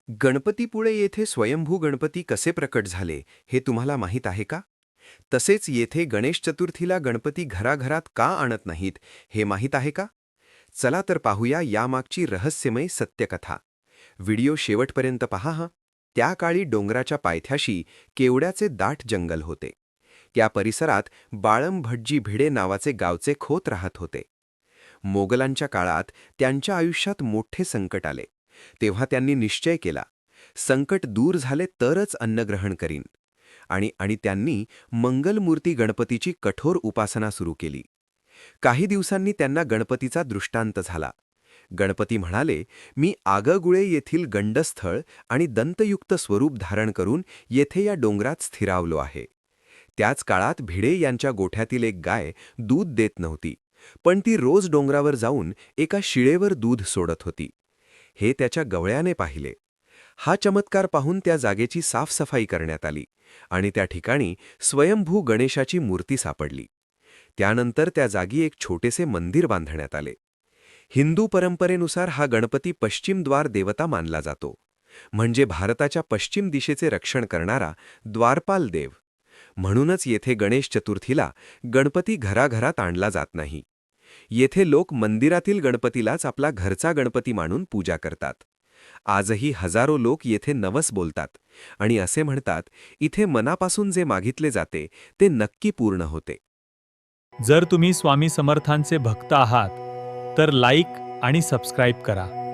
गणपतीपुळे येथे स्वयंभू गणपती कसे प्रकट झाले हे तुम्हाला माहीत आहे का? तसेच येथे गणेश चतुर्थीला गणपती घराघरात का आणत नाहीत हे माहीत आहे का? चला तर पाहूया यामागची रहस्यमय सत्यकथा. व्हिडिओ शेवटपर्यंत पहा हं. त्या काळी डोंगराच्या पायथ्याशी केवड्याचे दाट जंगल होते. त्या परिसरात बाळम भटजी भिडे नावाचे गावचे खोत राहत होते. मोगलांच्या काळात त्यांच्या आयुष्यात मोठे संकट आले. तेव्हा त्यांनी निश्चय केला, संकट दूर झाले तरच अन्नग्रहण करीन. आणि त्यांनी मंगलमूर्ती गणपतीची कठोर उपासना सुरू केली. काही दिवसांनी त्यांना गणपतीचा दृष्टांत झाला. गणपती म्हणाले, मी आगगुळे येथील गंडस्थळ आणि दंतयुक्त स्वरूप धारण करून येथे या डोंगरात स्थिरावलो आहे. त्याच काळात भिडे यांच्या गोठ्यातील एक गाय दूध देत नव्हती, पण ती रोज डोंगरावर जाऊन एका शिळेवर दूध सोडत होती. हे त्याच्या गवळ्याने पाहिले. हा चमत्कार पाहून त्या जागेची साफसफाई करण्यात आली आणि त्या ठिकाणी स्वयंभू गणेशाची मूर्ती सापडली. त्यानंतर त्या जागी एक छोटेसे मंदिर बांधण्यात आले. हिंदू परंपरेनुसार हा गणपती पश्चिमद्वार देवता मानला जातो, म्हणजे भारताच्या पश्चिम दिशेचे रक्षण करणारा द्वारपाल देव. म्हणूनच येथे गणेश चतुर्थीला गणपती घराघरात आणला जात नाही. येथे लोक मंदिरातील गणपतीलाच आपला घरचा गणपती मानून पूजा करतात. आजही हजारो लोक येथे नवस बोलतात आणि असे म्हणतात, इथे मनापासून जे मागितले जाते ते नक्की पूर्ण होते. जर तुम्ही स्वामी समर्थांचे भक्त आहात तर लाईक आणि सबस्क्राईब करा.